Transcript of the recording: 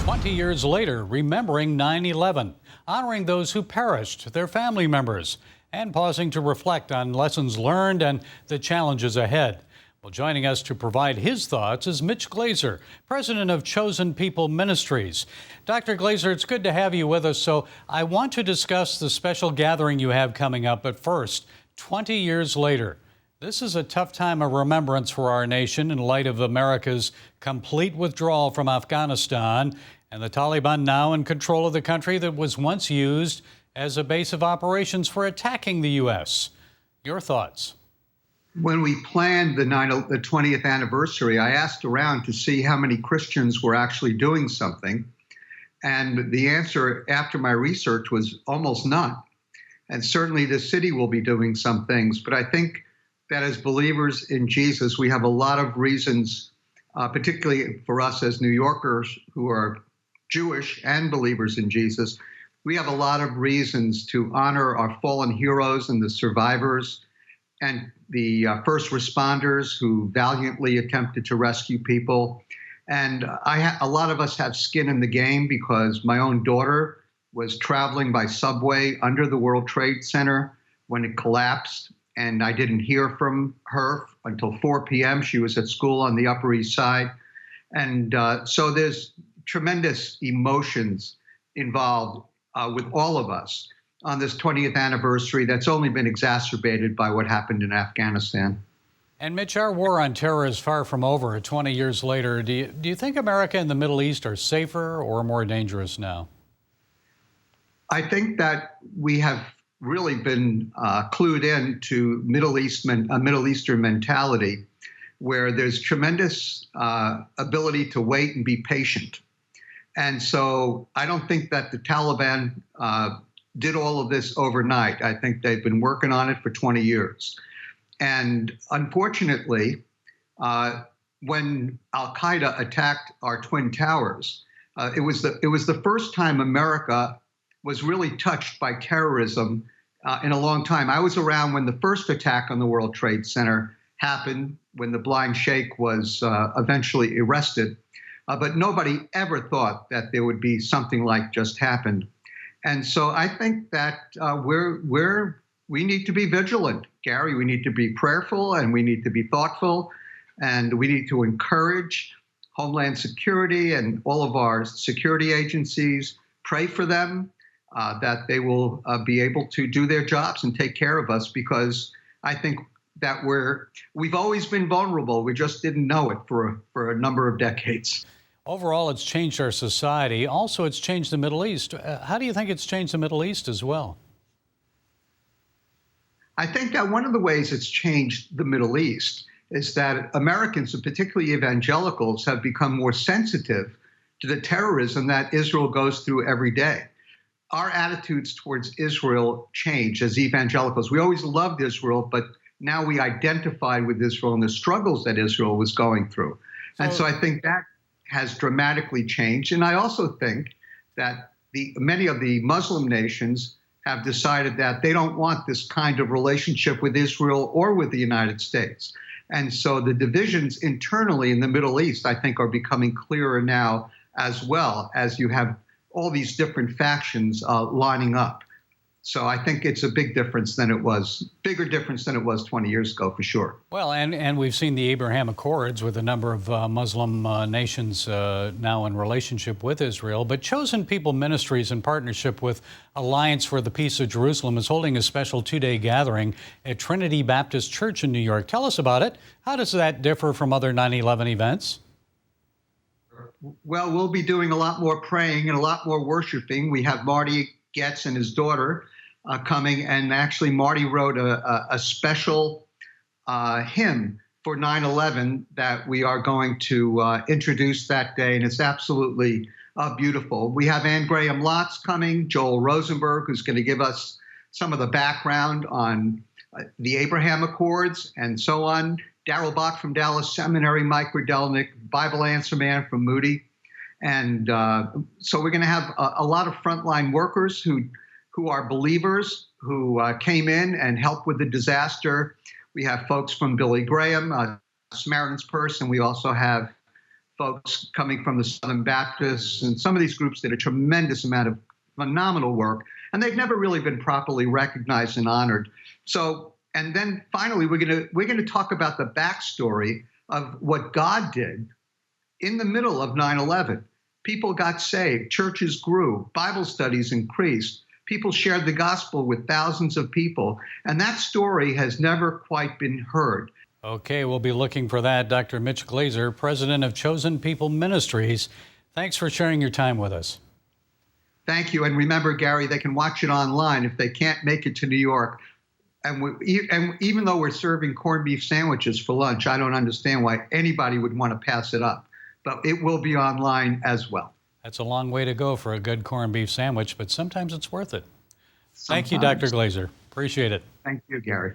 20 years later, remembering 9/11, honoring those who perished, their family members, and pausing to reflect on lessons learned and the challenges ahead. Well, joining us to provide his thoughts is Mitch Glaser, president of Chosen People Ministries. Dr. Glaser, it's good to have you with us. So I want to discuss the special gathering you have coming up. But first, 20 years later, this is a tough time of remembrance for our nation in light of America's complete withdrawal from Afghanistan and the Taliban now in control of the country that was once used as a base of operations for attacking the U.S. Your thoughts? When we planned the 20th anniversary, I asked around to see how many Christians were actually doing something. And the answer after my research was almost none. And certainly the city will be doing some things. But I think that as believers in Jesus, we have a lot of reasons, particularly for us as New Yorkers who are Jewish and believers in Jesus, we have a lot of reasons to honor our fallen heroes and the survivors and the first responders who valiantly attempted to rescue people. And a lot of us have skin in the game because my own daughter was traveling by subway under the World Trade Center when it collapsed, and I didn't hear from her until 4 p.m. She was at school on the Upper East Side. And so there's tremendous emotions involved with all of us on this 20th anniversary that's only been exacerbated by what happened in Afghanistan. And Mitch, our war on terror is far from over 20 years later. Do you think America and the Middle East are safer or more dangerous now? I think that we have really been clued in to Middle Eastern mentality where there's tremendous ability to wait and be patient. And so I don't think that the Taliban did all of this overnight. I think they've been working on it for 20 years. And unfortunately, when Al-Qaeda attacked our Twin Towers, it was the first time America was really touched by terrorism in a long time. I was around when the first attack on the World Trade Center happened, when the blind sheikh was eventually arrested. But nobody ever thought that there would be something like just happened. And so I think that we need to be vigilant, Gary. We need to be prayerful and we need to be thoughtful, and we need to encourage Homeland Security and all of our security agencies, pray for them, that they will be able to do their jobs and take care of us, because I think that we've always been vulnerable. We just didn't know it for a number of decades. Overall, it's changed our society. Also, it's changed the Middle East. How do you think it's changed the Middle East as well? I think that one of the ways it's changed the Middle East is that Americans, and particularly evangelicals, have become more sensitive to the terrorism that Israel goes through every day. Our attitudes towards Israel change as evangelicals. We always loved Israel, but now we identified with Israel and the struggles that Israel was going through. And so I think that has dramatically changed. And I also think that many of the Muslim nations have decided that they don't want this kind of relationship with Israel or with the United States. And so the divisions internally in the Middle East, I think, are becoming clearer now, as well as you have all these different factions lining up. So I think it's a bigger difference than it was 20 years ago, for sure. Well, and we've seen the Abraham Accords with a number of Muslim nations now in relationship with Israel. But Chosen People Ministries, in partnership with Alliance for the Peace of Jerusalem, is holding a special two-day gathering at Trinity Baptist Church in New York. Tell us about it. How does that differ from other 9/11 events? Well, we'll be doing a lot more praying and a lot more worshiping. We have Marty Getz and his daughter coming, and actually Marty wrote a special hymn for 9/11 that we are going to introduce that day, and it's absolutely beautiful. We have Ann Graham Lotz coming, Joel Rosenberg, who's going to give us some of the background on the Abraham Accords and so on, Darrell Bach from Dallas Seminary, Mike Rydelnik, Bible Answer Man from Moody. And so we're going to have a lot of frontline workers who are believers, who came in and helped with the disaster. We have folks from Billy Graham, Samaritan's Purse, and we also have folks coming from the Southern Baptists, and some of these groups did a tremendous amount of phenomenal work, and they've never really been properly recognized and honored. So, and then finally, we're gonna talk about the backstory of what God did in the middle of 9/11. People got saved, churches grew, Bible studies increased, people shared the gospel with thousands of people, and that story has never quite been heard. Okay, we'll be looking for that. Dr. Mitch Glaser, president of Chosen People Ministries, thanks for sharing your time with us. Thank you. And remember, Gary, they can watch it online if they can't make it to New York. And even though we're serving corned beef sandwiches for lunch, I don't understand why anybody would want to pass it up. But it will be online as well. That's a long way to go for a good corned beef sandwich, but sometimes it's worth it. Thank you, Dr. Glaser. Appreciate it. Thank you, Gary.